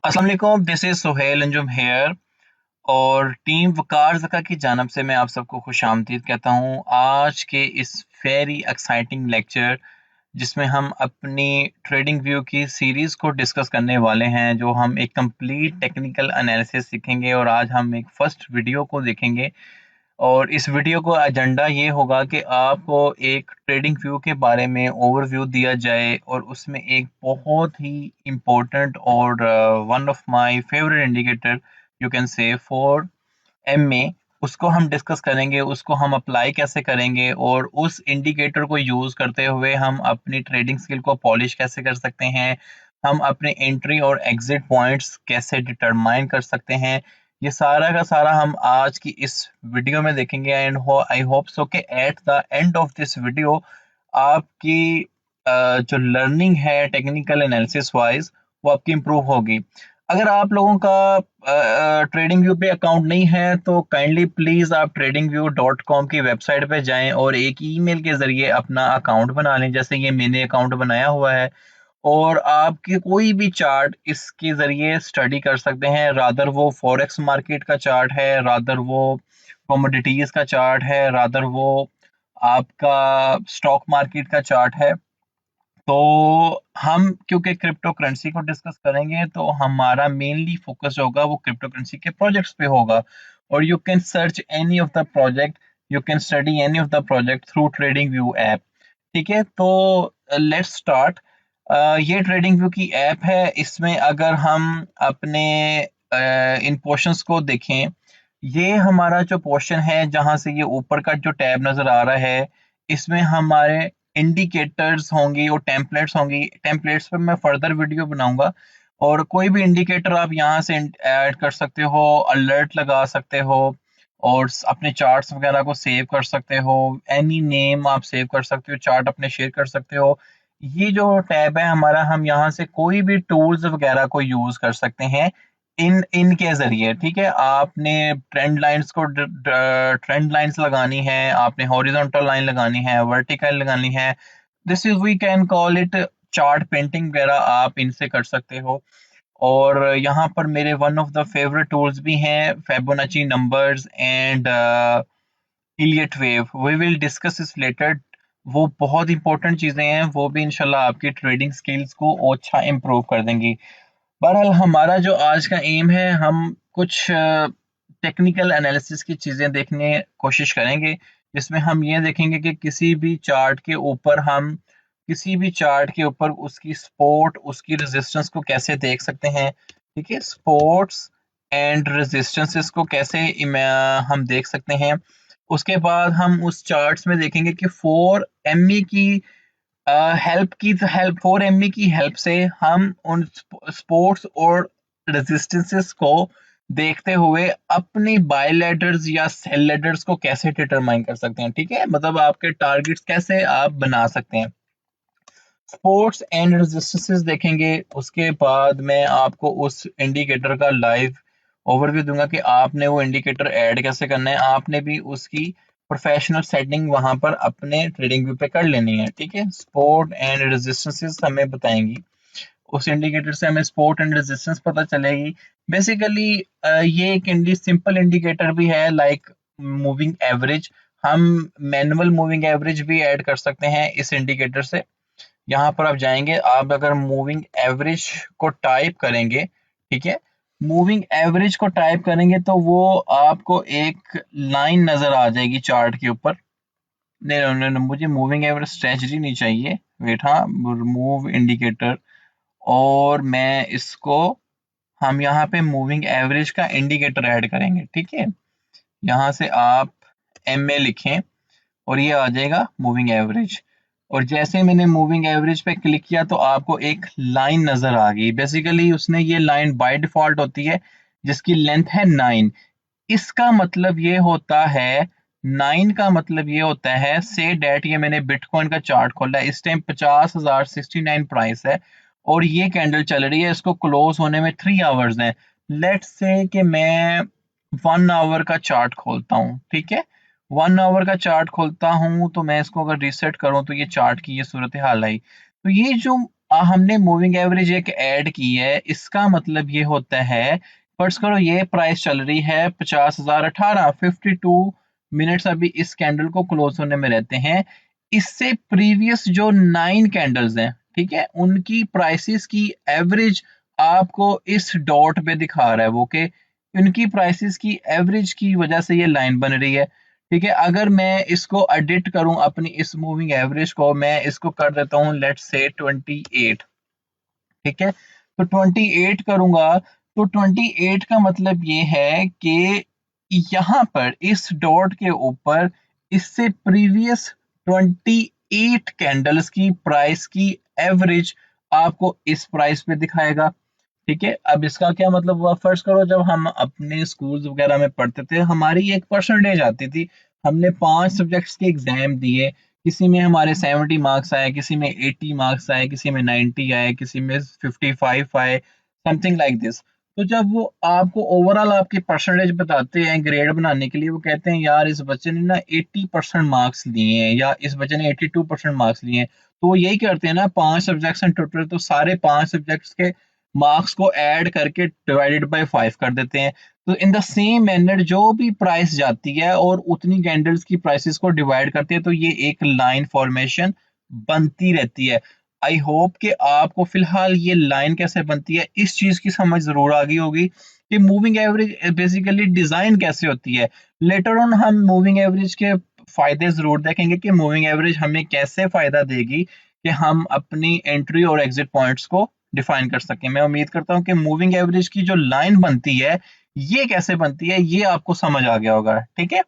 अस्सलाम वालेकुम, this is Suhail Anjum here और टीम वकार ज़का की जानब से मैं आप सबको खुशामदीद कहता हूँ। आज के इस वेरी एक्साइटिंग लेक्चर जिसमें हम अपनी ट्रेडिंग व्यू की सीरीज़ को डिस्कस करने वाले हैं, जो हम एक कंप्लीट टेक्निकल एनालिसिस सीखेंगे और आज हम एक फर्स्ट वीडियो को देखेंगे। और इस वीडियो को एजेंडा ये होगा कि आपको एक ट्रेडिंग व्यू के बारे में ओवरव्यू दिया जाए और उसमें एक बहुत ही इम्पोर्टेंट और one of my favourite indicator you can say for MA उसको हम डिस्कस करेंगे, उसको हम अप्लाई कैसे करेंगे और उस इंडिकेटर को यूज़ करते हुए हम अपनी ट्रेडिंग स्किल को पॉलिश कैसे कर सकते हैं, हम अपने एंट्री और एग्जिट पॉइंट्स कैसे डिटरमाइन कर सकते हैं। ये सारा का सारा हम आज की इस वीडियो में देखेंगे एंड आई होप सो कि at the end of this video आपकी जो लर्निंग है टेक्निकल एनालिसिस वाइज वो आपकी इम्प्रूव होगी। अगर आप लोगों का ट्रेडिंग व्यू पे अकाउंट नहीं है तो काइंडली प्लीज़ आप tradingview.com की वेबसाइट पे जाएं और एक ईमेल के ज़रिए अपना अकाउंट बना लें, जैसे ये मैंने अकाउंट बनाया हुआ है। और आपकी कोई भी चार्ट इसके ज़रिए स्टडी कर सकते हैं, रादर वो फॉरेक्स मार्केट का चार्ट है, रादर वो कमोडिटीज़ का चार्ट है, रादर वो आपका स्टॉक मार्केट का चार्ट है। तो हम क्योंकि क्रिप्टो करेंसी को डिस्कस करेंगे तो हमारा मेनली फोकस होगा वो क्रिप्टो करेंसी के प्रोजेक्ट्स पे होगा। और you can search any of the project, you can study any of the project through trading view app. ठीक है, तो लेट्स स्टार्ट। ये ट्रेडिंग व्यू की ऐप है। इसमें अगर हम अपने इन पोर्शंस को देखें, ये हमारा जो पोर्शन है जहां से ये ऊपर का जो टैब नजर आ रहा है, इसमें हमारे इंडिकेटर्स होंगी और टेम्पलेट्स होंगी। टेम्पलेट्स पे मैं फर्दर वीडियो बनाऊंगा और कोई भी इंडिकेटर आप यहाँ से ऐड कर सकते हो, अलर्ट लगा सकते हो और अपने चार्ट्स वगैरह को सेव कर सकते हो। एनी नेम आप सेव कर सकते हो, चार्ट अपने शेयर कर सकते हो। ये जो टैब है हमारा, हम यहाँ से कोई भी टूल्स वगैरह को यूज कर सकते हैं इन इनके जरिए। ठीक है, आपने ट्रेंड लाइंस को ट्रेंड लाइंस लगानी है, आपने हॉरिजॉन्टल लाइन लगानी है, वर्टिकल लगानी है, this is we can call it chart painting वगैरह आप इनसे कर सकते हो। और यहाँ पर मेरे one of the favourite tools भी हैं, Fibonacci numbers and Elliott wave. We will discuss this later. वो बहुत इंपॉर्टेंट चीजें हैं, वो भी इंशाल्लाह आपकी ट्रेडिंग स्किल्स को अच्छा इम्प्रूव कर देंगी। बहरहाल हमारा जो आज का एम है, हम कुछ टेक्निकल एनालिसिस की चीज़ें देखने कोशिश करेंगे, जिसमें हम ये देखेंगे कि किसी भी चार्ट के ऊपर उसकी सपोर्ट, उसकी रेजिस्टेंस को कैसे देख सकते हैं। ठीक है, सपोर्ट्स एंड रेजिस्टेंसेस को कैसे हम देख सकते हैं। उसके बाद हम उस चार्ट्स में देखेंगे कि 4 MA की हेल्प 4 MA की हेल्प से हम उन स्पोर्ट्स और रेजिस्टेंसेस को देखते हुए अपनी बाय लेडर्स या सेल लेडर्स को कैसे डिटरमाइन कर सकते हैं। ठीक है, मतलब आपके टारगेट्स कैसे आप बना सकते हैं। स्पोर्ट्स एंड रेजिस्टेंसेस देखेंगे, उसके बाद मैं आपको उस इंडिकेटर का लाइव ओवरव्यू दूंगा कि आपने वो इंडिकेटर ऐड कैसे करना है। आपने भी उसकी प्रोफेशनल सेटिंग वहां पर अपने ट्रेडिंग व्यू पे कर लेनी है। ठीक है, सपोर्ट एंड रेजिस्टेंसेस हमें बताएंगी, उस इंडिकेटर से हमें सपोर्ट एंड रेजिस्टेंस पता चलेगी। बेसिकली ये एक सिंपल इंडिकेटर भी है, लाइक मूविंग एवरेज। हम मैनुअल मूविंग एवरेज भी ऐड कर सकते हैं इस इंडिकेटर से। यहाँ पर आप जाएंगे, आप अगर मूविंग एवरेज को टाइप करेंगे, ठीक है, मूविंग एवरेज को टाइप करेंगे तो वो आपको एक लाइन नजर आ जाएगी चार्ट के ऊपर। नहीं नहीं नहीं नहीं, मुझे मूविंग एवरेज स्ट्रेटजी नहीं चाहिए। वेट, हाँ, रिमूव इंडिकेटर और मैं इसको, हम यहाँ पे मूविंग एवरेज का इंडिकेटर ऐड करेंगे। ठीक है, यहाँ से आप MA लिखें और ये आ जाएगा मूविंग एवरेज। और जैसे मैंने मूविंग एवरेज पे क्लिक किया तो आपको एक लाइन नजर आ गई। बेसिकली उसने ये लाइन बाय डिफॉल्ट होती है जिसकी लेंथ है 9। इसका मतलब ये होता है, 9 का मतलब ये होता है, से डेट, ये मैंने बिटकॉइन का चार्ट खोला है, इस टाइम 50,069 प्राइस है और ये कैंडल चल रही है, इसको क्लोज होने में 3 आवर्स हैं। लेट्स से कि मैं 1 आवर का चार्ट खोलता हूँ। ठीक है, 1 आवर का चार्ट खोलता हूँ तो मैं इसको अगर रीसेट करूँ तो ये चार्ट की ये सूरत हाल आई। तो ये जो हमने मूविंग एवरेज एक ऐड की है, इसका मतलब ये होता है, फर्ज करो ये प्राइस चल रही है 50,018, 52 मिनट्स अभी इस कैंडल को क्लोज होने में रहते हैं। इससे प्रीवियस जो 9 कैंडल्स हैं, ठीक है, उनकी प्राइसेस की एवरेज आपको इस डॉट पे दिखा रहा है वो, के उनकी प्राइसेस की एवरेज की वजह से ये लाइन बन रही है। ठीक है, अगर मैं इसको एडिट करूं अपनी इस मूविंग एवरेज को, मैं इसको कर देता हूं लेट्स से 28। ठीक है, तो 28 करूंगा, तो 28 का मतलब ये है कि यहाँ पर इस डॉट के ऊपर इससे प्रीवियस 28 कैंडल्स की प्राइस की एवरेज आपको इस प्राइस पे दिखाएगा। ठीक है, अब इसका क्या मतलब हुआ, फर्स्ट करो जब हम अपने स्कूल्स वगैरह में पढ़ते थे, हमारी एक परसेंटेज आती थी, हमने 5 सब्जेक्ट्स के एग्जाम दिए, किसी में हमारे 70 मार्क्स आए, किसी में 80 मार्क्स आए, किसी में 90 आए, किसी में 55 आए, समथिंग लाइक दिस। तो जब वो आपको ओवरऑल आपकी परसेंटेज बताते हैं ग्रेड बनाने के लिए, वो कहते हैं यार इस बच्चे ने ना 80% मार्क्स लिए हैं, या इस बच्चे ने 82% मार्क्स लिए हैं। तो वो यही करते हैं ना, 5 सब्जेक्ट्स हैं टोटल, तो सारे 5 सब्जेक्ट्स के मार्क्स को ऐड करके डिवाइडेड बाय 5 कर देते हैं। तो इन द सेम मैनर जो भी प्राइस जाती है और उतनी कैंडल्स की प्राइसेस को डिवाइड करते हैं, तो ये एक लाइन फॉर्मेशन बनती रहती है। आई होप कि आपको फिलहाल ये लाइन कैसे बनती है इस चीज की समझ जरूर आ गई होगी कि मूविंग एवरेज बेसिकली डिजाइन कैसे होती है। लेटर ऑन हम मूविंग एवरेज के फायदे जरूर देखेंगे कि मूविंग एवरेज हमें कैसे फायदा देगी कि हम अपनी एंट्री और एग्जिट पॉइंट्स को डिफाइन कर सकें। मैं उम्मीद करता हूं कि मूविंग एवरेज की जो लाइन बनती है ये कैसे बनती है ये आपको समझ आ गया होगा। ठीक है,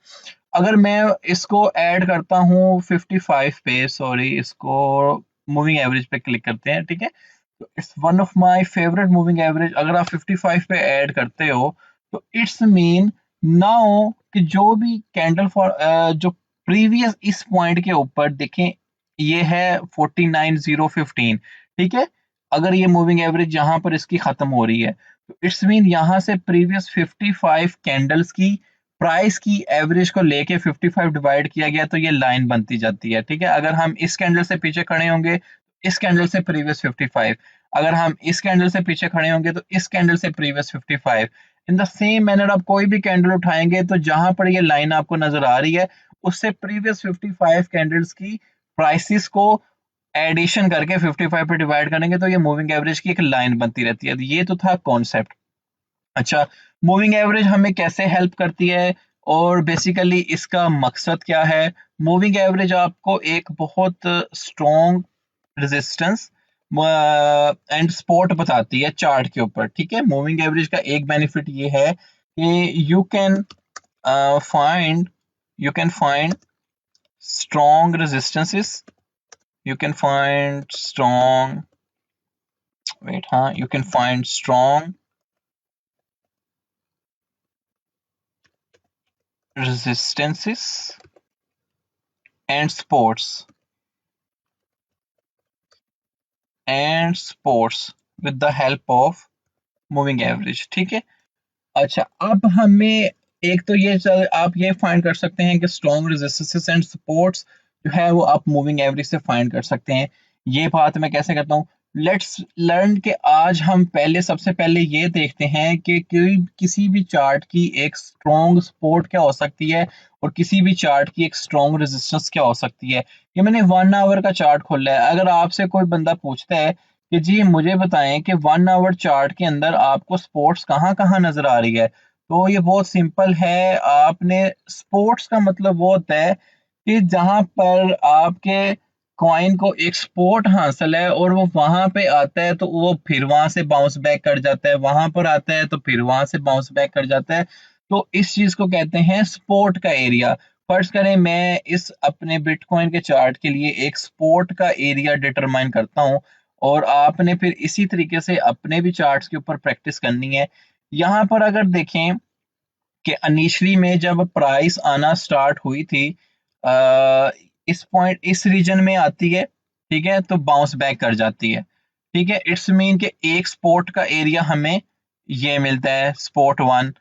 अगर मैं इसको ऐड करता हूँ 55 पे, सॉरी इसको मूविंग एवरेज पे क्लिक करते हैं। ठीक है, तो it's one of my favourite moving average, अगर आप 55 पे ऐड करते हो तो इट्स मीन नाउ कि जो भी कैंडल फॉर जो प्रीवियस इस पॉइंट के ऊपर देखें, ये है 49,015। ठीक है, अगर ये मूविंग एवरेज यहाँ पर इसकी खत्म हो रही है, तो इट्स मीन यहाँ से प्रीवियस 55 कैंडल्स की प्राइस की एवरेज को लेके 55 डिवाइड किया गया, तो ये लाइन बनती जाती है। ठीक है, अगर हम इस कैंडल से पीछे खड़े होंगे, इस कैंडल से प्रीवियस 55, अगर हम इस कैंडल से पीछे खड़े होंगे तो इस कैंडल से previous 55। In the same manner आप कोई भी कैंडल उठाएंगे तो जहां पर ये लाइन आपको नजर आ रही है, उससे प्रीवियस 55 कैंडल्स की प्राइसेस को एडिशन करके 55 पे डिवाइड करेंगे, तो ये मूविंग एवरेज की एक लाइन बनती रहती है। ये तो था कॉन्सेप्ट। अच्छा, मूविंग एवरेज हमें कैसे हेल्प करती है और बेसिकली इसका मकसद क्या है। मूविंग एवरेज आपको एक बहुत स्ट्रॉन्ग रेजिस्टेंस एंड सपोर्ट बताती है चार्ट के ऊपर। ठीक है, मूविंग एवरेज का एक बेनिफिट ये है कि find you can find strong resistances, you can find strong weight हाँ you can find strong resistances and supports with the help of moving average। ठीक है, अच्छा अब हमें एक तो ये आप ये फाइंड कर सकते हैं कि स्ट्रॉन्ग रेजिस्टेंसेस एंड सपोर्ट्स जो है वो आप मूविंग एवरेज से फाइंड कर सकते हैं। ये बात मैं कैसे करता हूँ, लेट्स लर्न के आज हम पहले सबसे पहले ये देखते हैं कि कोई किसी भी चार्ट की एक स्ट्रॉन्ग सपोर्ट क्या हो सकती है और किसी भी चार्ट की एक स्ट्रॉन्ग रेजिस्टेंस क्या हो सकती है। ये मैंने 1 आवर का चार्ट खोला है, अगर आपसे कोई बंदा पूछता है कि जी मुझे बताएं कि 1 आवर चार्ट के अंदर आपको स्पोर्ट्स कहाँ कहाँ नजर आ रही है, तो ये बहुत सिंपल है। आपने स्पोर्ट्स का मतलब वो होता है कि जहां पर आपके कॉइन को एक सपोर्ट हासिल है और वो वहां पे आता है तो वो फिर वहां से बाउंस बैक कर जाता है, वहां पर आता है तो फिर वहां से बाउंस बैक कर जाता है। तो इस चीज को कहते हैं सपोर्ट का एरिया। फर्ज करें मैं इस अपने बिटकॉइन के चार्ट के लिए एक सपोर्ट का एरिया डिटरमाइन करता हूं, और आपने फिर इसी तरीके से अपने भी चार्ट्स के ऊपर प्रैक्टिस करनी है। यहाँ पर अगर देखें कि इनिशियली में जब प्राइस आना स्टार्ट हुई थी, इस पॉइंट इस रीजन में आती है, ठीक है, तो बाउंस बैक कर जाती है। ठीक है, इट्स मीन कि एक स्पोर्ट का एरिया हमें ये मिलता है स्पोर्ट 1,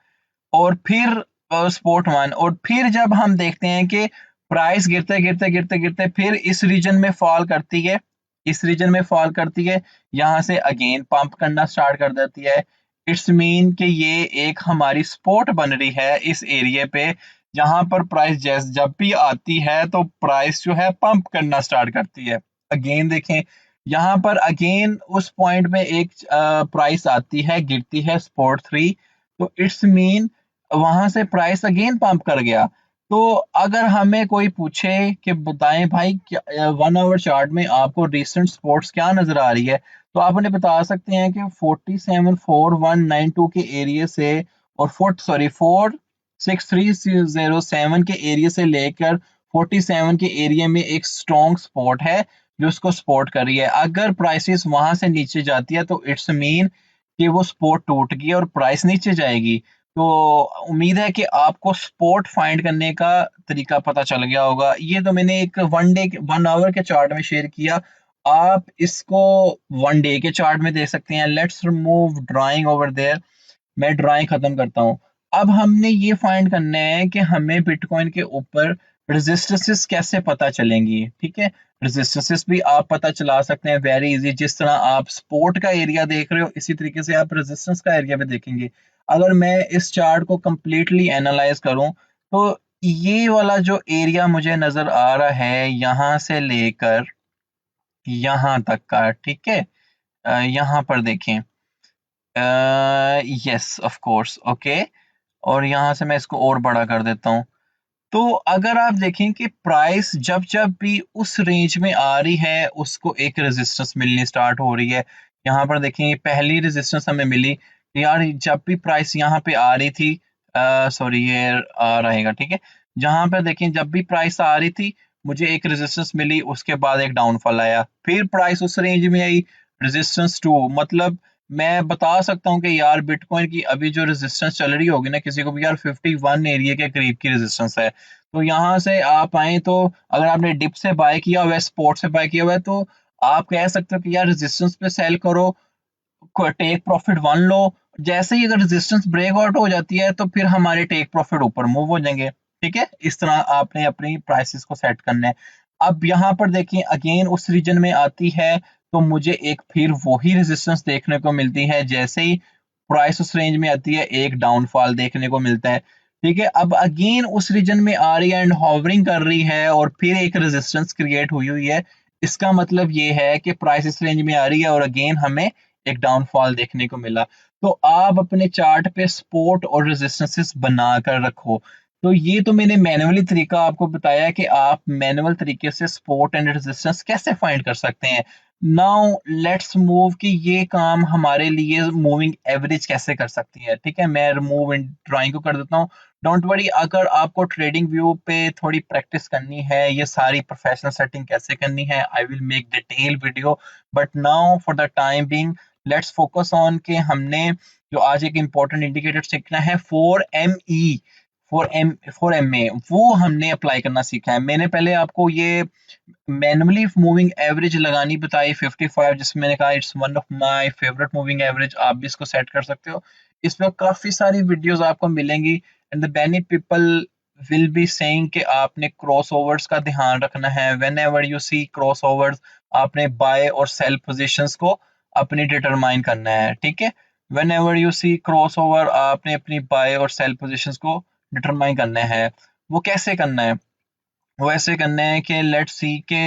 और फिर स्पोर्ट 1, और फिर जब हम देखते हैं कि प्राइस गिरते गिरते गिरते गिरते फिर इस रीजन में फॉल करती है, इस रीजन में फॉल करती है, यहाँ से अगेन पंप करना स्टार्ट कर देती है। इट्स मीन कि ये एक हमारी सपोर्ट बन रही है इस एरिया पे, जहां पर प्राइस जब भी आती है तो प्राइस जो है पंप करना स्टार्ट करती है। अगेन देखें, यहाँ पर अगेन उस पॉइंट में एक प्राइस आती है, गिरती है सपोर्ट 3, तो इट्स मीन वहां से प्राइस अगेन पंप कर गया। तो अगर हमें कोई पूछे कि बताएं भाई 1 आवर चार्ट में आपको रिसेंट सपोर्ट्स क्या नजर आ रही है, तो आप उन्हें बता सकते हैं कि 474192 के एरिया से और 46307 के एरिया से लेकर 47 के एरिया में एक स्ट्रॉन्ग सपोर्ट है जो उसको सपोर्ट कर रही है। अगर प्राइसेस वहां से नीचे जाती है तो इट्स मीन कि वो सपोर्ट टूट गई और प्राइस नीचे जाएगी। तो उम्मीद है कि आपको सपोर्ट फाइंड करने का तरीका पता चल गया होगा। ये तो मैंने एक 1 आवर के चार्ट में शेयर किया, आप इसको 1 डे के चार्ट में देख सकते हैं। Let's remove drawing over there, मैं ड्राइंग खत्म करता हूँ। अब हमने ये फाइंड करना है कि हमें बिटकॉइन के ऊपर रेजिस्टेंसेस कैसे पता चलेंगी। ठीक है, रेजिस्टेंसेस भी आप पता चला सकते हैं वेरी इजी। जिस तरह आप सपोर्ट का एरिया देख रहे हो, इसी तरीके से आप रेजिस्टेंस का एरिया भी देखेंगे। अगर मैं इस चार्ट को कंप्लीटली एनालाइज करूं तो ये वाला जो एरिया मुझे नजर आ रहा है यहां से लेकर यहां तक का, ठीक है, यहाँ पर देखें, यस ऑफ कोर्स, ओके, और यहाँ से मैं इसको और बड़ा कर देता हूँ। तो अगर आप देखें कि प्राइस जब जब भी उस रेंज में आ रही है उसको एक रेजिस्टेंस मिलनी स्टार्ट हो रही है। यहाँ पर देखें, ये पहली रेजिस्टेंस हमें मिली यार जब भी प्राइस यहाँ पे आ रही थी, सॉरी ये आ रहेगा, ठीक है, जहाँ पर देखें जब भी प्राइस आ रही थी मुझे एक रेजिस्टेंस मिली, उसके बाद एक डाउनफॉल आया, फिर प्राइस उस रेंज में आई, रेजिस्टेंस 2, मतलब मैं बता सकता हूँ कि यार बिटकॉइन की अभी जो रेजिस्टेंस चल रही होगी ना, किसी को भी यार 51 एरिया के करीब की रेजिस्टेंस है। तो यहाँ से आप आए तो अगर आपने डिप से बाय किया हुआ है, स्पॉट से बाय किया हुआ है, तो आप कह सकते हो कि यार रेजिस्टेंस पे सेल करो, टेक प्रॉफिट 1 लो। जैसे ही अगर रेजिस्टेंस ब्रेक आउट हो जाती है तो फिर हमारे टेक प्रॉफिट ऊपर मूव हो जाएंगे। ठीक है, इस तरह आपने अपनी प्राइसेस को सेट करना है। अब यहाँ पर देखिए अगेन उस रीजन में आती है तो मुझे एक फिर वही रेजिस्टेंस देखने को मिलती है, जैसे ही प्राइस उस रेंज में आती है एक डाउनफॉल देखने को मिलता है। ठीक है, अब अगेन उस रीजन में आ रही है एंड हॉवरिंग कर रही है और फिर एक रेजिस्टेंस क्रिएट हुई हुई है। इसका मतलब ये है कि प्राइस इस रेंज में आ रही है और अगेन हमें एक डाउनफॉल देखने को मिला। तो आप अपने चार्ट पे सपोर्ट और रेजिस्टेंसेस बनाकर रखो। तो ये तो मैंने मैनुअली तरीका आपको बताया कि आप मैनुअल तरीके से सपोर्ट एंड रेजिस्टेंस कैसे फाइंड कर सकते हैं। नाउ लेट्स मूव कि ये काम हमारे लिए मूविंग एवरेज कैसे कर सकती है। ठीक है, मैं रिमूव इन ड्राइंग को कर देता हूँ। डोंट वरी, अगर आपको ट्रेडिंग व्यू पे थोड़ी प्रैक्टिस करनी है, ये सारी प्रोफेशनल सेटिंग कैसे करनी है, I will make detail video, but now for the time being let's focus on कि हमने जो आज एक इंपॉर्टेंट इंडिकेटर सीखना है 4ME, 4MA, वो हमने अप्लाई करना सीखा है। मैंने पहले आपको ये मैनुअली मूविंग एवरेज लगानी बताई 55, जिसमें मैंने कहा it's one of my favourite moving average, आप भी इसको सेट कर सकते हो। इसमें काफी सारी वीडियोस आपको मिलेंगी and the many people will be saying कि आपने क्रॉसओवर्स का ध्यान रखना है। Whenever you see crossovers आपने बाय और सेल पोजीशंस को अपनी डिटरमाइन करना है। ठीक है, whenever you see crossover आपने अपनी बाय और सेल पोजीशंस को डिटरमाइन करना है। वो कैसे करना है? वो ऐसे करना है कि लेट्स सी के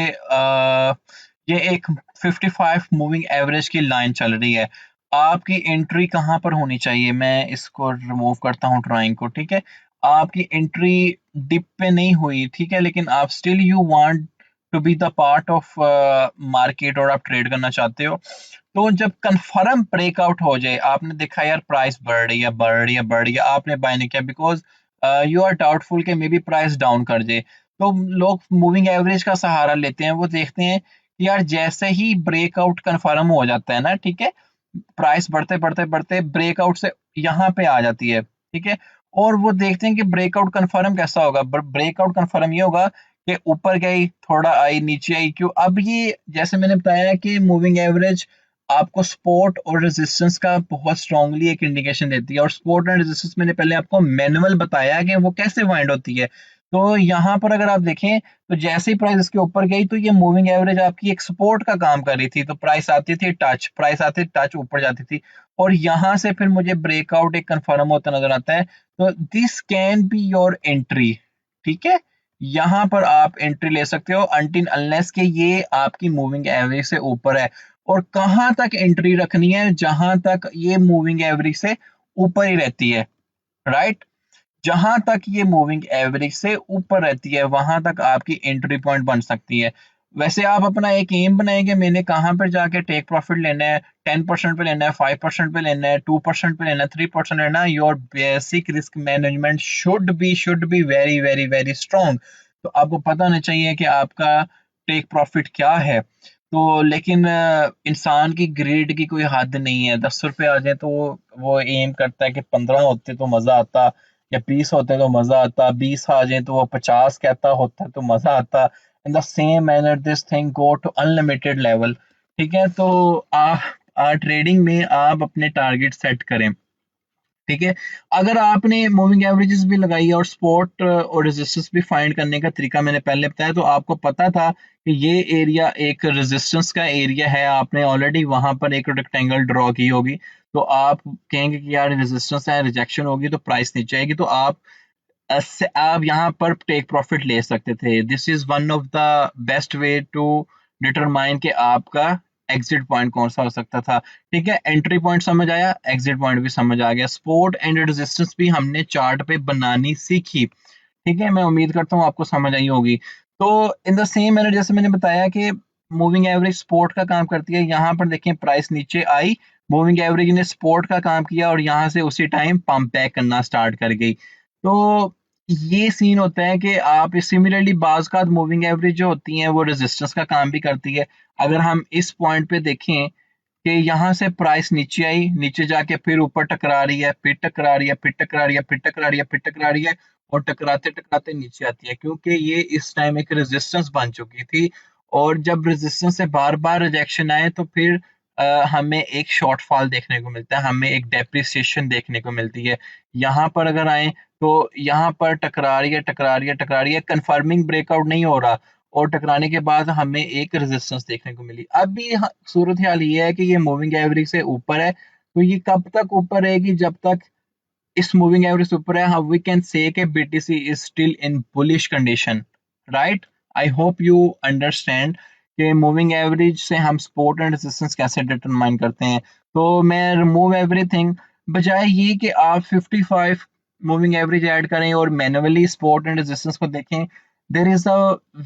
ये एक 55 मूविंग एवरेज की लाइन चल रही है, आपकी एंट्री कहाँ पर होनी चाहिए? मैं इसको रिमूव करता हूँ ड्राइंग को। ठीक है, आपकी एंट्री डिप पे नहीं हुई, ठीक है, लेकिन आप still you want to be the part of market और आप ट्रेड करना चाहते हो। तो जब कंफर्म ब्रेकआउट हो जाए, आपने देखा यार प्राइस बढ़ रही है बढ़ रही है बढ़ रही है, आपने बाय नहीं किया बिकॉज यू आर डाउटफुल कि मे बी प्राइस डाउन कर जाए, तो लोग मूविंग एवरेज का सहारा लेते हैं। वो देखते हैं कि यार जैसे ही ब्रेकआउट कंफर्म हो जाता है ना, ठीक है, प्राइस बढ़ते बढ़ते बढ़ते ब्रेकआउट से यहाँ पे आ जाती है। ठीक है, और वो देखते हैं कि ब्रेकआउट कंफर्म कैसा होगा। ब्रेकआउट कंफर्म ये होगा कि ऊपर गई, थोड़ा आई, नीचे आई, क्यों? अब ये जैसे मैंने बताया कि मूविंग एवरेज आपको सपोर्ट और रेजिस्टेंस का बहुत स्ट्रांगली एक इंडिकेशन देती है, और सपोर्ट एंड रेजिस्टेंस मैंने पहले आपको मैनुअल बताया कि वो कैसे फाइंड होती है। तो यहाँ पर अगर आप देखें तो जैसे ही प्राइस इसके ऊपर गई तो ये मूविंग एवरेज आपकी एक सपोर्ट का काम कर रही थी, तो प्राइस आती थी टच, प्राइस आती थी टच, ऊपर जाती थी और यहाँ से फिर मुझे ब्रेकआउट एक कंफर्म होता नजर आता है। तो this can be your entry, ठीक है, यहाँ पर आप एंट्री ले सकते हो अनटिल अनलेस के ये आपकी मूविंग एवरेज से ऊपर है। और कहाँ तक एंट्री रखनी है, जहां तक ये मूविंग एवरेज से ऊपर ही रहती है, राइट, जहां तक ये मूविंग एवरेज से ऊपर रहती है वहां तक आपकी एंट्री पॉइंट बन सकती है। वैसे आप अपना एक एम बनाएंगे मैंने कहाँ पर जाके टेक प्रॉफिट लेना है, 10% पे लेना है, 5% पे लेना है, 2% पे लेना है, 3% लेना है, your basic risk management should be very very very strong. तो आपको पता होना चाहिए कि आपका टेक प्रॉफिट क्या है। तो लेकिन इंसान की ग्रेड की कोई हद नहीं है, 10 रुपए आ जाए तो वो एम करता है कि 15 होते तो मजा आता, या 20 होते तो मजा आता, 20 आ जाए तो वो 50 कहता होता तो मजा आता। In the same manner this thing go to unlimited level. ठीक है, तो ट्रेडिंग में आप अपने टारगेट सेट करें, ठीक है। अगर आपने मूविंग एवरेजेस भी लगाई है और स्पॉट और रेजिस्टेंस भी फाइंड करने का तरीका मैंने पहले बताया, तो आपको पता था कि ये एरिया एक रेजिस्टेंस का एरिया है, आपने ऑलरेडी वहां पर एक रेक्टेंगल ड्रॉ की होगी, तो आप कहेंगे कि यार रेजिस्टेंस है, रिजेक्शन होगी तो प्राइस नीचे आएगी, तो आप यहाँ पर टेक प्रॉफिट ले सकते थे। This is one of the best way to determine कि आपका एग्जिट पॉइंट कौन सा हो सकता था। ठीक है, एंट्री पॉइंट समझ आया, एग्जिट पॉइंट भी समझ आ गया, सपोर्ट एंड रेजिस्टेंस भी हमने चार्ट पे बनानी सीखी। ठीक है, मैं उम्मीद करता हूँ आपको समझ आई होगी। तो इन द सेम मैनर जैसे मैंने बताया कि मूविंग एवरेज सपोर्ट का काम करती है, यहाँ पर देखें प्राइस नीचे आई, मूविंग एवरेज ने सपोर्ट का काम किया और यहाँ से उसी टाइम पंप बैक करना स्टार्ट कर गई। तो ये सीन होता है कि आप सिमिलरली बाज का मूविंग एवरेज जो होती है वो रेजिस्टेंस का काम भी करती है। अगर हम इस पॉइंट पे देखें कि यहाँ से प्राइस नीचे आई, नीचे जाके फिर ऊपर टकरा रही है, फिर टकरा रही है, फिर टकरा रही है, फिर टकरा रही है, फिर टकरा रही है और टकराते टकराते नीचे आती है, क्योंकि ये इस टाइम एक रेजिस्टेंस बन चुकी थी। और जब रेजिस्टेंस से बार बार रिजेक्शन आए तो फिर हमें एक शॉर्टफॉल देखने को मिलता है, हमें एक डेप्रिसिएशन देखने को मिलती है। यहाँ पर अगर आए तो यहाँ पर टकरा रही है, टकरा रही है, टकरा रही है, कंफर्मिंग ब्रेकआउट नहीं हो रहा और टकराने के बाद हमें एक रेजिस्टेंस देखने को मिली। अब भी सूरत हाल ये है कि ये मूविंग एवरेज से ऊपर है, तो ये कब तक ऊपर रहेगी, जब तक इस मूविंग एवरेज से ऊपर है how we can say कि BTC is still in bullish condition, right? I hope you understand कि मूविंग एवरेज से हम सपोर्ट एंड रेजिस्टेंस कैसे डिटरमाइन करते हैं। तो मैं रिमूव एवरीथिंग, बजाय ये कि आप 55 मूविंग एवरेज ऐड करें और मैन्युअली सपोर्ट एंड रेजिस्टेंस को देखें, there is a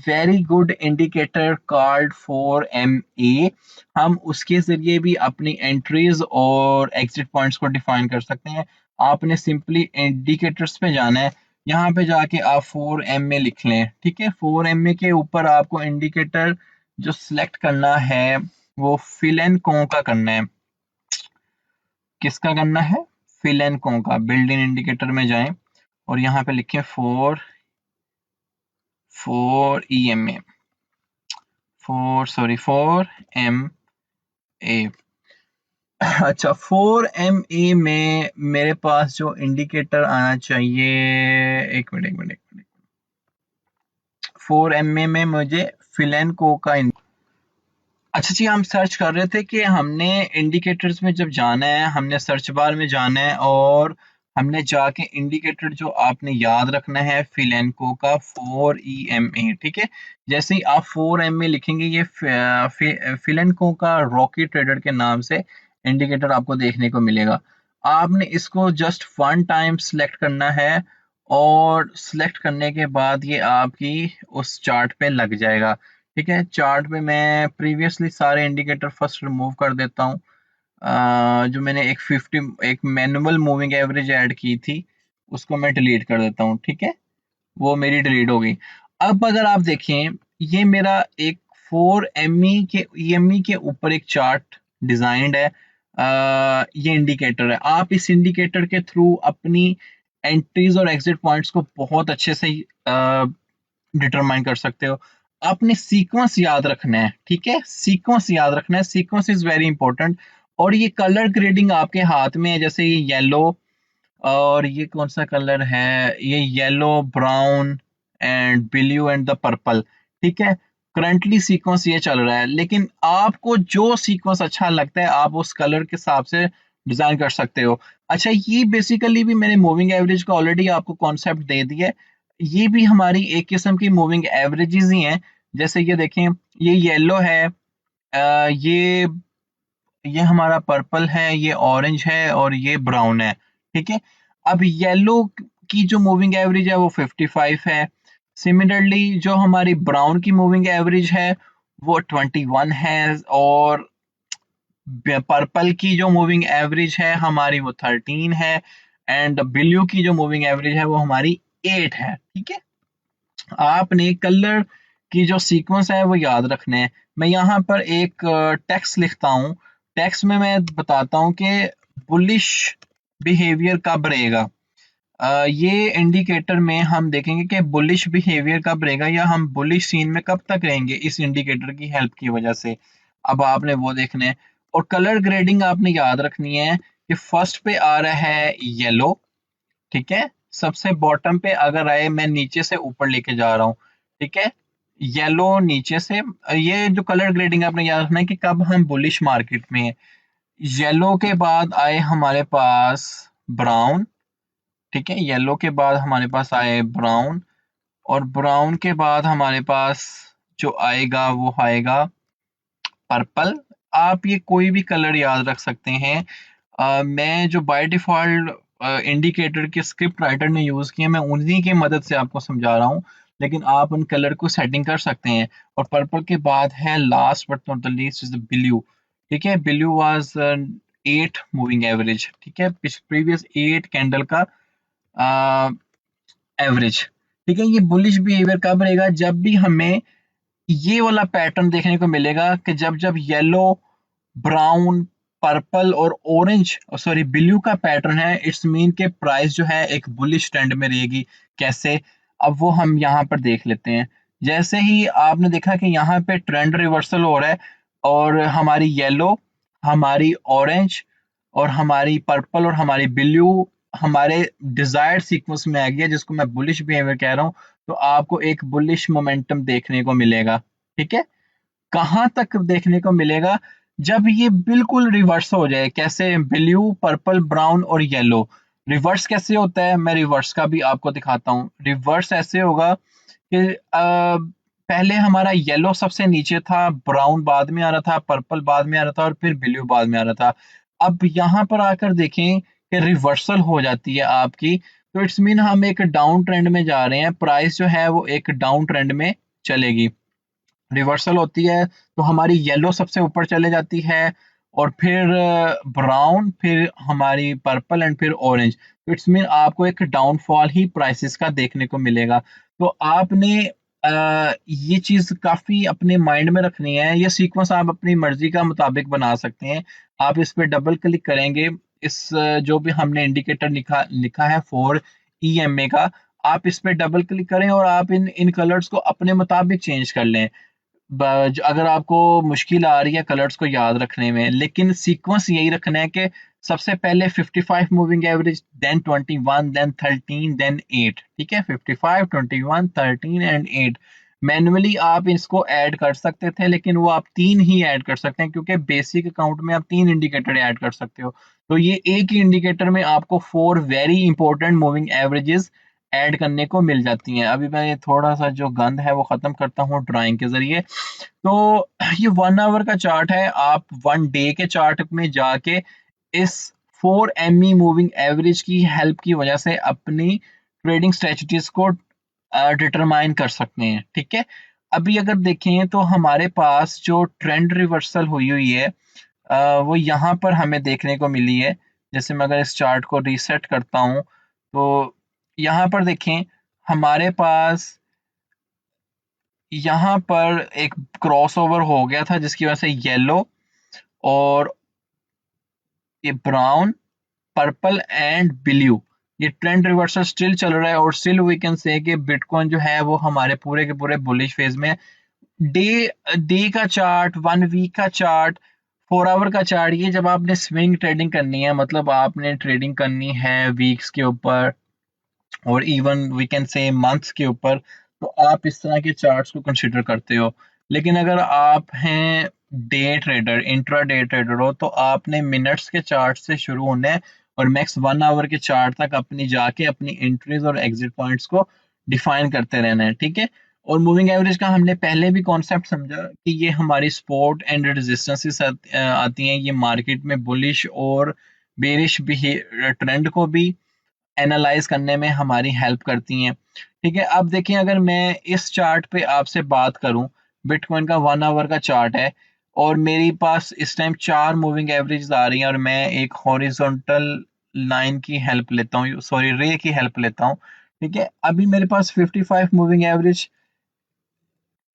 very good indicator called 4MA। हम उसके जरिए भी अपनी एंट्रीज और एग्जिट पॉइंट्स को डिफाइन कर सकते हैं। आपने सिंपली इंडिकेटर्स पे जाना है, यहाँ पे जाके आप 4MA लिख लें, ठीक है। 4MA के ऊपर आपको इंडिकेटर जो सिलेक्ट करना है वो फिल एंड को का करना है। किसका करना है? फिल एंड को का। बिल्ड इन इंडिकेटर में जाएं और यहाँ पे लिखें 4EMA, 4MA। अच्छा, 4MA में मेरे पास जो इंडिकेटर आना चाहिए, एक मिनट, 4MA में मुझे फिलेंको का अच्छा जी, हम सर्च कर रहे थे कि हमने इंडिकेटर्स में जब जाना है, हमने सर्च बार में जाना है और हमने जाके इंडिकेटर जो आपने याद रखना है फिलेंको का 4EMA, ठीक है। जैसे ही आप 4MA लिखेंगे ये फिलेंको का रॉकी ट्रेडर के नाम से इंडिकेटर आपको देखने को मिलेगा। आपने इसको जस्ट वन टाइम सिलेक्ट करना है और सिलेक्ट करने के बाद ये आपकी उस चार्ट पे लग जाएगा। ठीक है, चार्ट पे मैं प्रीवियसली सारे इंडिकेटर फर्स्ट रिमूव कर देता हूँ। जो मैंने एक मैनुअल मूविंग एवरेज ऐड की थी उसको मैं डिलीट कर देता हूँ, ठीक है, वो मेरी डिलीट हो गई। अब अगर आप देखें, ये मेरा एक 4ME के ऊपर एक चार्ट डिजाइंड है। ये इंडिकेटर है, आप इस इंडिकेटर के थ्रू अपनी एंट्रीज और एग्जिट पॉइंट्स को बहुत अच्छे से डिटरमाइन कर सकते हो। आपने सीक्वेंस याद रखना है, ठीक है, सीक्वेंस याद रखना है, सीक्वेंस इज वेरी इंपॉर्टेंट। और ये कलर ग्रेडिंग आपके हाथ में है, जैसे ये येलो और ये कौन सा कलर है, ये yellow brown and blue and the purple. ठीक है, करंटली सीक्वेंस ये चल रहा है, लेकिन आपको जो सीक्वेंस अच्छा लगता है आप उस कलर के हिसाब से डिजाइन कर सकते हो। अच्छा, ये बेसिकली भी मैंने मूविंग एवरेज का ऑलरेडी आपको कॉन्सेप्ट दे दिया है। ये भी हमारी एक किस्म की मूविंग एवरेजेस ही हैं। जैसे ये देखें, ये येलो है, ये हमारा पर्पल है, ये ऑरेंज है और ये ब्राउन है। ठीक है, अब येलो की जो मूविंग एवरेज है वो 55 है। सिमिलरली जो हमारी ब्राउन की मूविंग एवरेज है वो 21 है, और पर्पल की जो मूविंग एवरेज है हमारी वो 13 है, एंड ब्लू की जो मूविंग एवरेज है वो हमारी 8 है। ठीक है, आपने कलर की जो सीक्वेंस है वो याद रखने हैं। मैं यहाँ पर एक टेक्स्ट लिखता हूँ। टेक्स्ट में मैं बताता हूँ कि बुलिश बिहेवियर कब रहेगा। ये इंडिकेटर में हम देखेंगे कि बुलिश बिहेवियर कब रहेगा या हम बुलिश सीन में कब तक रहेंगे इस इंडिकेटर की हेल्प की वजह से। अब आपने वो देखना है, और कलर ग्रेडिंग आपने याद रखनी है कि फर्स्ट पे आ रहा है येलो। ठीक है, सबसे बॉटम पे अगर आए, मैं नीचे से ऊपर लेके जा रहा हूँ। ठीक है, येलो नीचे से, ये जो कलर ग्रेडिंग आपने याद रखना है कि कब हम बुलिश मार्केट में है। येलो के बाद आए हमारे पास ब्राउन। ठीक है, येलो के बाद हमारे पास आए ब्राउन, और ब्राउन के बाद हमारे पास जो आएगा वो आएगा पर्पल। आप ये कोई भी कलर याद रख सकते हैं। मैं जो बाय डिफॉल्ट इंडिकेटर के स्क्रिप्ट राइटर ने यूज किए, मैं उन्हीं की मदद से आपको समझा रहा हूँ, लेकिन आप उन कलर को सेटिंग कर सकते हैं। और पर्पल के बाद है last but not the least is the blue. ठीक है, ब्लू वाज 8 मूविंग एवरेज। ठीक है, प्रीवियस 8 कैंडल का एवरेज। ठीक है, ये बुलिश बिहेवियर कब रहेगा, जब भी हमें ये वाला पैटर्न देखने को मिलेगा कि जब जब येलो, ब्राउन, पर्पल और ऑरेंज, सॉरी ब्लू का पैटर्न है, इट्स मीन के प्राइस जो है एक बुलिश ट्रेंड में रहेगी। कैसे, अब वो हम यहाँ पर देख लेते हैं। जैसे ही आपने देखा कि यहाँ पे ट्रेंड रिवर्सल हो रहा है, और हमारी येलो, हमारी ऑरेंज और हमारी पर्पल और हमारी ब्लू हमारे डिजायर्ड सीक्वेंस में आ गया, जिसको मैं बुलिश बिहेवियर कह रहा हूँ, तो आपको एक बुलिश मोमेंटम देखने को मिलेगा। ठीक है, कहाँ तक देखने को मिलेगा, जब ये बिल्कुल रिवर्स हो जाए। कैसे, ब्लू, पर्पल, ब्राउन और येलो। रिवर्स कैसे होता है, मैं रिवर्स का भी आपको दिखाता हूँ। रिवर्स ऐसे होगा कि पहले हमारा येलो सबसे नीचे था, ब्राउन बाद में आ रहा था, पर्पल बाद में आ रहा था और फिर ब्लू बाद में आ रहा था। अब यहाँ पर आकर देखें कि रिवर्सल हो जाती है आपकी, तो इट्स मीन हम एक डाउन ट्रेंड में जा रहे हैं, प्राइस जो है वो एक डाउन ट्रेंड में चलेगी। रिवर्सल होती है तो हमारी येलो सबसे ऊपर चले जाती है, और फिर ब्राउन, फिर हमारी पर्पल एंड फिर ऑरेंज। तो इट्स मीन आपको एक डाउनफॉल ही प्राइसेस का देखने को मिलेगा। तो आपने ये चीज काफी अपने माइंड में रखनी है। ये सीक्वेंस आप अपनी मर्जी का मुताबिक बना सकते हैं। आप इस पे डबल क्लिक करेंगे, इस जो भी हमने इंडिकेटर लिखा लिखा है फॉर ईएमए का, आप इस पे डबल क्लिक करें और आप इन इन कलर्स को अपने मुताबिक चेंज कर लें। अगर आपको मुश्किल आ रही है कलर्स को याद रखने में, लेकिन सीक्वेंस यही रखना है कि सबसे पहले 55 moving average, then 21, then 13, then 8। ठीक है, 55, 21, 13 एंड 8। मैन्युअली आप इसको ऐड कर सकते थे, लेकिन वो आप 3 ही ऐड कर सकते हैं, क्योंकि बेसिक अकाउंट में आप 3 इंडिकेटर ऐड कर सकते हो। तो ये एक ही इंडिकेटर में आपको 4 very important moving averages add करने को मिल जाती हैं। अभी मैं ये थोड़ा सा जो गंद है वो खत्म करता हूँ ड्राइंग के जरिए। तो ये 1 आवर का चार्ट है। आप 1 डे के चार्ट में जाके इस 4 ME मूविंग एवरेज की हेल्प की वजह से अपनी ट्रेडिंग स्ट्रेटजीज को डिटरमाइन कर सकते हैं। ठीक है, अभी अगर देखें तो हमारे पास जो ट्रेंड रिवर्सल हुई हुई है, वो यहाँ पर हमें देखने को मिली है। जैसे मैं अगर इस चार्ट को रीसेट करता हूँ, तो यहाँ पर देखें हमारे पास यहाँ पर एक क्रॉसओवर हो गया था, जिसकी वजह से येलो और ये ब्राउन, पर्पल एंड ब्लू, ये ट्रेंड रिवर्सल स्टिल चल रहा है, और स्टिल वी कैन से कि बिटकॉइन जो है वो हमारे पूरे के पूरे बुलिश फेज में है। डे डे का चार्ट, 1 वीक का चार्ट, 4 आवर का चार्ट, ये जब आपने स्विंग ट्रेडिंग करनी है, मतलब आपने ट्रेडिंग करनी है वीक्स के ऊपर और even we can say months के ऊपर, तो आप इस तरह के चार्ट्स को कंसिडर करते हो। लेकिन अगर आप हैं day trader, intra day trader हो, तो आपने मिनट्स के चार्ट से शुरू होना है और मैक्स 1 आवर के चार्ट तक अपनी जाके अपनी एंट्रीज और एग्जिट पॉइंट्स को डिफाइन करते रहना है, ठीक है। और मूविंग एवरेज का हमने पहले भी कॉन्सेप्ट समझा कि ये हमारी सपोर्ट एंड रेजिस्टेंस आती हैं, ये मार्केट में बुलिश और बेरिश ट्रेंड को भी एनालाइज करने में हमारी हेल्प करती हैं, ठीक है। अब देखिए, अगर मैं इस चार्ट पे आपसे बात करूं, बिटकॉइन का 1 आवर का चार्ट है और मेरे पास इस टाइम 4 मूविंग एवरेज आ रही हैं और मैं एक हॉरिजॉन्टल लाइन की हेल्प लेता हूँ, सॉरी रे की हेल्प लेता हूँ, ठीक है। अभी मेरे पास 55 मूविंग एवरेज,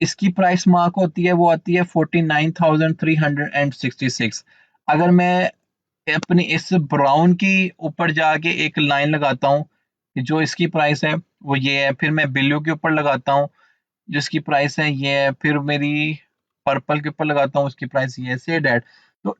इसकी प्राइस मार्क होती है, वो आती है 49,366। अगर मैं अपनी इस ब्राउन की ऊपर जाके एक लाइन लगाता हूँ कि जो इसकी प्राइस है वो ये है, फिर मैं ब्लू के ऊपर लगाता हूँ जिसकी प्राइस है ये है, फिर मेरी पर्पल के ऊपर लगाता हूँ उसकी प्राइस ये है, से डैट। तो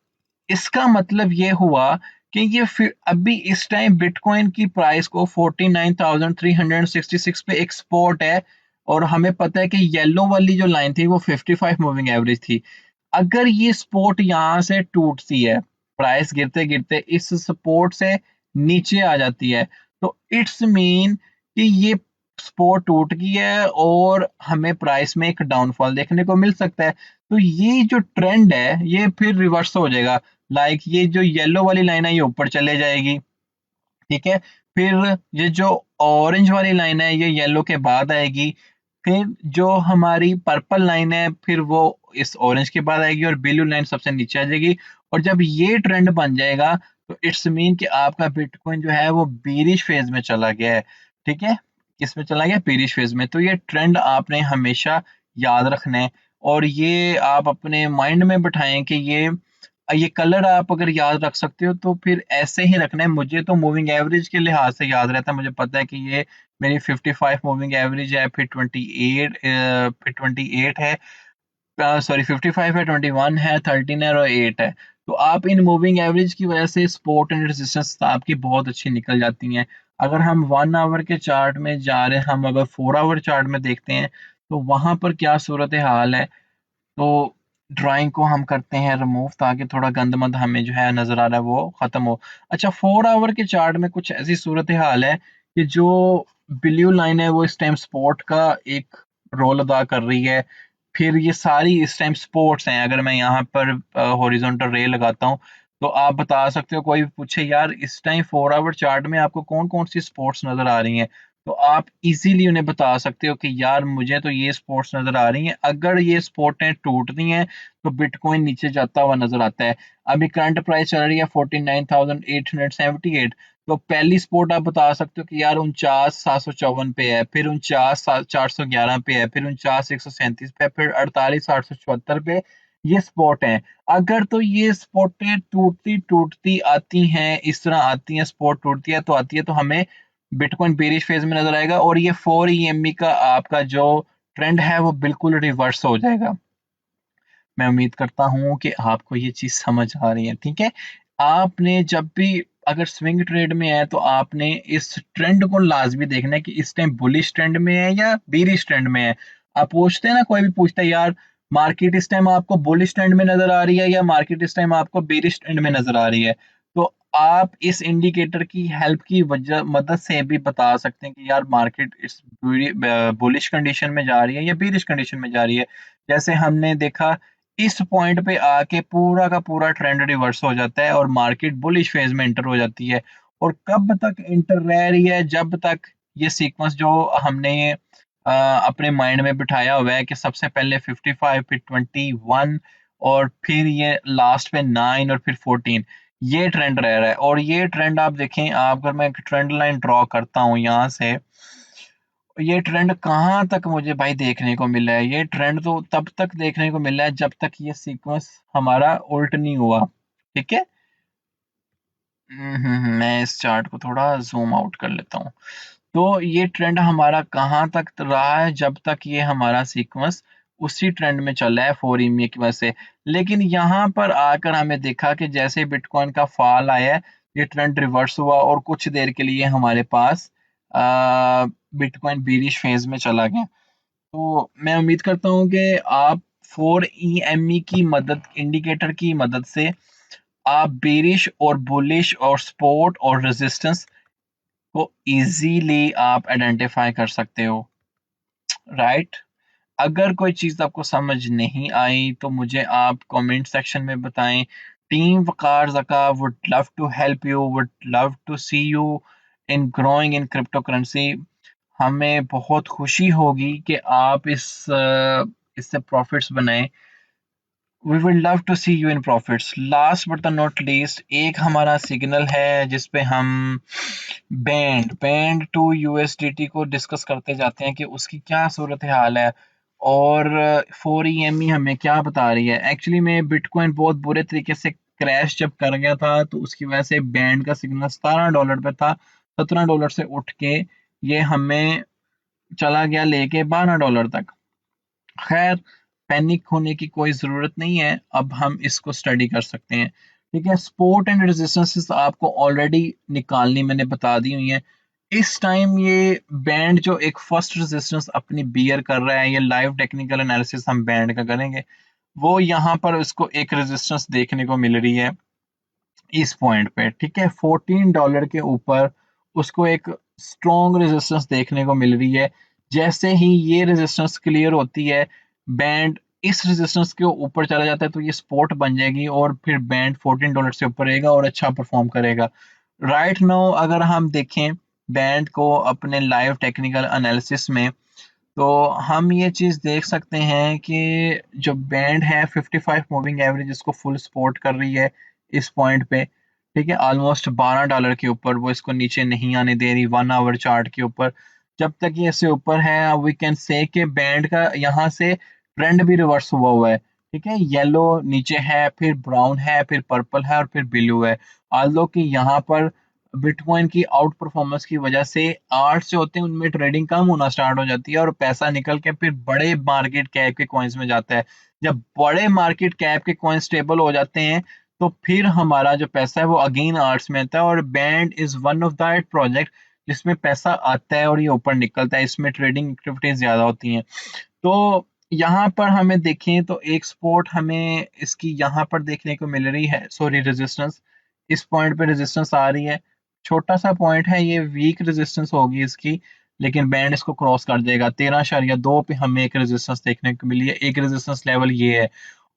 इसका मतलब ये हुआ कि ये फिर अभी इस टाइम बिटकॉइन की प्राइस को 49,366 पे एक्सपोर्ट है और हमें पता है कि येलो वाली जो लाइन थी वो 55 मूविंग एवरेज थी। अगर ये सपोर्ट यहाँ से टूटती है, प्राइस गिरते गिरते इस सपोर्ट से नीचे आ जाती है, तो इट्स मीन कि ये सपोर्ट टूट गई है और हमें प्राइस में एक डाउनफॉल देखने को मिल सकता है। तो ये जो ट्रेंड है ये फिर रिवर्स हो जाएगा, लाइक ये जो येलो वाली लाइन है ये ऊपर चले जाएगी, ठीक है। फिर ये जो ऑरेंज वाली लाइन है ये येलो के बाद आएगी, फिर जो हमारी पर्पल लाइन है फिर वो इस ऑरेंज के बाद आएगी और ब्लू लाइन सबसे नीचे आ जाएगी। और जब ये ट्रेंड बन जाएगा तो इट्स मीन कि आपका बिटकॉइन जो है वो बीरिश फेज में चला गया है, ठीक है। किस में चला गया? बीरिश फेज में। तो ये ट्रेंड आपने हमेशा याद रखना है और ये आप अपने माइंड में बिठाएं कि ये कलर आप अगर याद रख सकते हो तो फिर ऐसे ही रखना है। मुझे तो मूविंग एवरेज के लिहाज से याद रहता है, मुझे पता है कि ये मेरी 55 मूविंग एवरेज है, फिर 28 है, सॉरी 55 है, 21 है, 13 है और 8 है। तो आप इन मूविंग एवरेज की वजह से सपोर्ट एंड रेजिस्टेंस आपकी बहुत अच्छी निकल जाती हैं। अगर हम 1 आवर के चार्ट में जा रहे हैं, हम अगर 4 आवर चार्ट में देखते हैं तो वहां पर क्या सूरत हाल है। तो ड्राइंग को हम करते हैं रिमूव ताकि थोड़ा गंदमंद हमें जो है नजर आ रहा है वो खत्म हो। अच्छा, 4 आवर के चार्ट में कुछ ऐसी सूरत हाल है कि जो ब्लू लाइन है वो इस टाइम स्पोर्ट का एक रोल अदा कर रही है। फिर ये सारी इस टाइम स्पोर्ट्स हैं। अगर मैं यहाँ पर हॉरिजॉन्टल रे लगाता हूँ तो आप बता सकते हो, कोई भी पूछे यार इस टाइम 4 आवर चार्ट में आपको कौन कौन सी स्पोर्ट्स नजर आ रही हैं, तो आप इजीली उन्हें बता सकते हो कि यार मुझे तो ये स्पोर्ट्स नजर आ रही हैं। अगर ये स्पोर्टें टूटती हैं तो बिटकॉइन नीचे जाता हुआ नजर आता है। अभी करंट प्राइस चल रही है 49,878। तो पहली स्पोर्ट आप बता सकते हो कि यार 49,754 पे है, फिर 49,411 पे है, फिर 49,137 पे, फिर 48,874 पे। ये स्पॉट है। अगर तो ये स्पॉटें टूटती टूटती आती हैं, इस तरह आती हैं, स्पॉट टूटती है तो आती है, तो हमें बिटकॉइन बेरिश फेज में नजर आएगा और ये 4 EME का आपका जो ट्रेंड है वो बिल्कुल रिवर्स हो जाएगा। मैं उम्मीद करता हूँ कि आपको ये चीज समझ आ रही है, ठीक है। आपने जब भी अगर स्विंग ट्रेड में है तो आपने इस ट्रेंड को लाजमी देखना है कि इस टाइम बुलिश ट्रेंड में है या बेरिश ट्रेंड में है। आप पूछते हैं ना, कोई भी पूछता है यार मार्केट इस टाइम आपको बुलिश ट्रेंड में नजर आ रही है या मार्केट इस टाइम आपको बेरिश ट्रेंड में नजर आ रही है, तो आप इस इंडिकेटर की हेल्प की वजह मदद से भी बता सकते हैं कि यार मार्केट इस बुलिश कंडीशन में जा रही है या बेरिश कंडीशन में जा रही है। जैसे हमने देखा, इस पॉइंट पे आके पूरा का पूरा ट्रेंड रिवर्स हो जाता है और मार्केट बुलिश फेज में एंटर हो जाती है। और कब तक एंटर रह रही है? जब तक ये सीक्वेंस जो हमने अपने माइंड में बिठाया हुआ है कि सबसे पहले 55 फिर 21 और फिर ये लास्ट पे 9 और फिर 14, ये ट्रेंड रह रहा है। और ये ट्रेंड आप देखें, आप अगर मैं एक ट्रेंड लाइन ड्रॉ करता हूँ यहाँ से, ये ट्रेंड कहाँ तक मुझे भाई देखने को मिला है? ये ट्रेंड तो तब तक देखने को मिला है जब तक ये सीक्वेंस हमारा उल्ट नहीं हुआ, ठीक है। मैं इस चार्ट को थोड़ा जूम आउट कर लेता हूँ। तो ये ट्रेंड हमारा कहाँ तक रहा है? जब तक ये हमारा सीक्वेंस उसी ट्रेंड में चल रहा है 4 EMA की वजह से। लेकिन यहाँ पर आकर हमें देखा कि जैसे बिटकॉइन का फॉल आया है, ये ट्रेंड रिवर्स हुआ और कुछ देर के लिए हमारे पास बिटकॉइन बीरिश फेज में चला गया। तो मैं उम्मीद करता हूँ कि आप 4EME की मदद, इंडिकेटर की मदद से आप बेरिश और बुलिश और सपोर्ट और रेजिस्टेंस को इजीली आप आइडेंटिफाई कर सकते हो, राइट? अगर कोई चीज़ आपको समझ नहीं आई तो मुझे आप कमेंट सेक्शन में बताएं। Team Waqar Zaka would love to help you, would love to see you in growing in crypto currency. हमें बहुत खुशी होगी कि आप इससे प्रॉफिट्स बनाएं। We will love to see you in profits. Last but the not least, एक हमारा सिग्नल है जिसपे हम बैंड टू यूएसडीटी को डिस्कस करते जाते हैं कि उसकी क्या सूरत हाल है और 4EME हमें क्या बता रही है। एक्चुअली में बिटकॉइन बहुत बुरे तरीके से क्रैश जब कर गया था तो उसकी वजह से बैंड का सिग्नल $17 पे था। $17 से उठ के ये हमें चला गया लेके $12 तक। खैर, पैनिक होने की कोई ज़रूरत नहीं है, अब हम इसको स्टडी कर सकते हैं। ठीक है, सपोर्ट एंड रेजिस्टेंसेस आपको ऑलरेडी निकालनी मैंने बता दी हुई है। इस टाइम ये बैंड जो एक फर्स्ट रेजिस्टेंस अपनी बियर कर रहा है, ये लाइव टेक्निकल एनालिसिस हम बैंड का करेंगे, वो यहाँ पर उसको एक रेजिस्टेंस देखने को मिल रही है इस पॉइंट पे। ठीक है, $14 के ऊपर उसको एक स्ट्रॉन्ग रेजिस्टेंस देखने को मिल रही है। जैसे ही ये रेजिस्टेंस क्लियर होती है, बैंड इस रेजिस्टेंस के ऊपर चला जाता है तो ये सपोर्ट बन जाएगी और फिर बैंड $14 से ऊपर रहेगा और अच्छा परफॉर्म करेगा। राइट नाउ अगर हम देखें बैंड को अपने लाइव टेक्निकल एनालिसिस में, तो हम ये चीज़ देख सकते हैं कि जो बैंड है 55 मूविंग एवरेज इसको फुल सपोर्ट कर रही है इस पॉइंट पे। ठीक है, ऑलमोस्ट $12 के ऊपर वो इसको नीचे नहीं आने दे रही 1 आवर चार्ट के ऊपर। जब तक ये इससे ऊपर है वी कैन से कि बैंड का यहाँ से ट्रेंड भी रिवर्स हुआ हुआ है। ठीक है, येलो नीचे है, फिर ब्राउन है, फिर पर्पल है और फिर ब्लू है। ऑल्दो कि यहाँ पर बिटकॉइन की आउट परफॉर्मेंस की वजह से आर्ट्स जो होते हैं उनमें ट्रेडिंग कम होना स्टार्ट हो जाती है और पैसा निकल के फिर बड़े मार्केट कैप के कॉइन्स में जाता है। जब बड़े मार्केट कैप के कॉइन स्टेबल हो जाते हैं तो फिर हमारा जो पैसा है वो अगेन आर्ट्स में आता है और band is one of that project जिसमें पैसा आता है और ये ऊपर निकलता है। इसमें ट्रेडिंग एक्टिविटीज ज्यादा होती हैं। तो यहाँ पर हमें देखें तो एक सपोर्ट हमें इसकी यहाँ पर देखने को मिल रही है, सॉरी रेजिस्टेंस। इस पॉइंट पे रेजिस्टेंस आ रही है, छोटा सा पॉइंट है, ये वीक रेजिस्टेंस होगी इसकी, लेकिन बैंड इसको क्रॉस कर देगा। 13.2 पे हमें एक रेजिस्टेंस देखने को मिली है, एक रेजिस्टेंस लेवल ये है।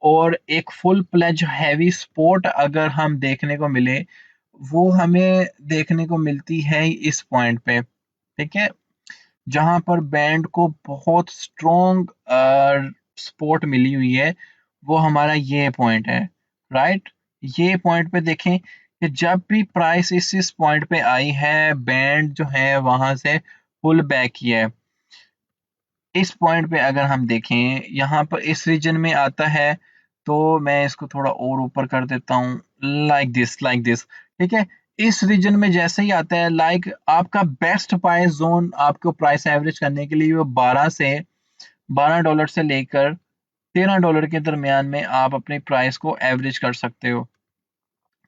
और एक फुल प्लेज हैवी सपोर्ट अगर हम देखने को मिले वो हमें देखने को मिलती है इस पॉइंट पे। ठीक है, जहां पर बैंड को बहुत स्ट्रॉन्ग सपोर्ट मिली हुई है, वो हमारा ये पॉइंट है। राइट, ये पॉइंट पे देखें कि जब भी प्राइस इस पॉइंट पे आई है बैंड जो है वहां से पुल बैक किया है। इस पॉइंट पे अगर हम देखें यहाँ पर इस रीजन में आता है तो मैं इसको थोड़ा और ऊपर कर देता हूँ, लाइक दिस। ठीक है, इस रीजन में जैसे ही आता है आपका बेस्ट प्राइस जोन आपको प्राइस एवरेज करने के लिए वो $12 से लेकर $13 के दरमियान में आप अपनी प्राइस को एवरेज कर सकते हो।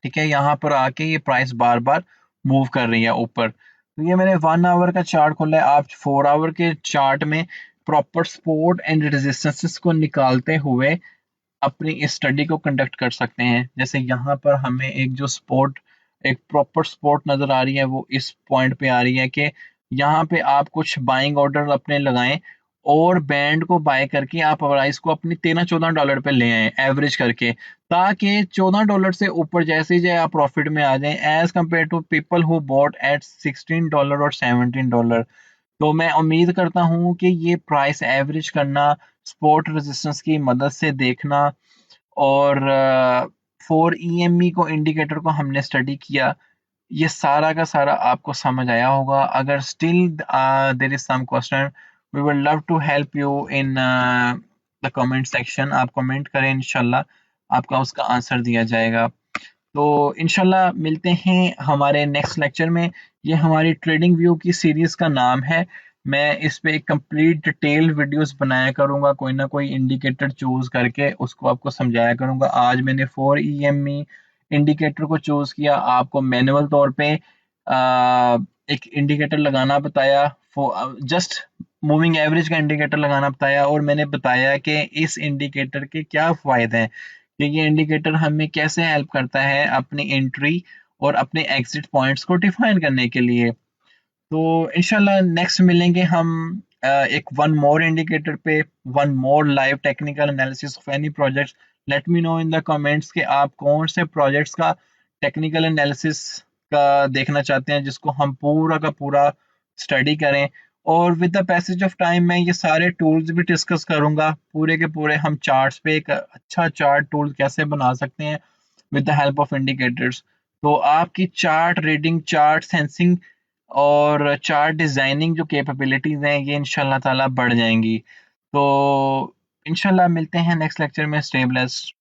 ठीक है, यहाँ पर आके ये प्राइस बार बार मूव कर रही है ऊपर। तो ये मैंने 1 आवर का चार्ट खोला है, आप 4 आवर के चार्ट में प्रॉपर सपोर्ट एंड रेजिस्टेंसेस को निकालते हुए अपनी इस स्टडी को कंडक्ट कर सकते हैं। जैसे यहाँ पर हमें एक प्रॉपर सपोर्ट नजर आ रही है, वो इस पॉइंट पे आ रही है कि यहाँ पे आप कुछ बाइंग ऑर्डर अपने लगाएं और बैंड को बाय करके आप प्राइस को अपनी $13-14 पे ले आए एवरेज करके, ताकि $14 से ऊपर जैसे ही जाए आप प्रॉफिट में आ जाएं as compare to people who bought at $16 और $17। तो मैं उम्मीद करता हूँ कि ये प्राइस एवरेज करना, सपोर्ट रेजिस्टेंस की मदद से देखना और 4EME को इंडिकेटर को हमने स्टडी किया, ये सारा का सारा आपको समझ आया होगा। अगर still there is some question we will love to help you in the comment section. आप कमेंट करें, इंशाल्लाह आपका उसका आंसर दिया जाएगा। तो इंशाल्लाह मिलते हैं हमारे नेक्स्ट लेक्चर में। ये हमारी ट्रेडिंग व्यू की सीरीज का नाम है। मैं इस पे एक कंप्लीट डिटेल वीडियोस बनाया करूंगा, कोई ना कोई इंडिकेटर चूज करके उसको आपको समझाया करूंगा। आज मैंने 4EME इंडिकेटर को चूज किया, आपको मैनुअल तौर पे एक इंडिकेटर लगाना बताया, जस्ट मूविंग एवरेज का इंडिकेटर लगाना बताया, और मैंने बताया कि इस इंडिकेटर के क्या फ़ायदे हैं, कि ये इंडिकेटर हमें कैसे हेल्प करता है अपनी एंट्री और अपने एग्ज़िट पॉइंट्स को डिफ़ाइन करने के लिए। तो इंशाल्लाह नेक्स्ट मिलेंगे हम एक वन मोर इंडिकेटर पे, one more live technical analysis of any projects. Let me know in the comments कि आप कौन से प्रोजेक्ट्स का टेक्निकल एनालिसिस का देखना चाहते हैं, जिसको हम पूरा का पूरा स्टडी करें। और with the passage of time मैं ये सारे टूल्स भी डिस्कस करूंगा, पूरे के पूरे हम चार्ट्स पे एक अच्छा चार्ट टूल कैसे बना सकते हैं with the help of indicators. तो आपकी चार्ट रीडिंग, चार्ट सेंसिंग और चार्ट डिजाइनिंग जो कैपेबिलिटीज हैं, ये इंशाल्लाह ताला बढ़ जाएंगी। तो इंशाल्लाह मिलते हैं नेक्स्ट लेक्चर में। Stay blessed.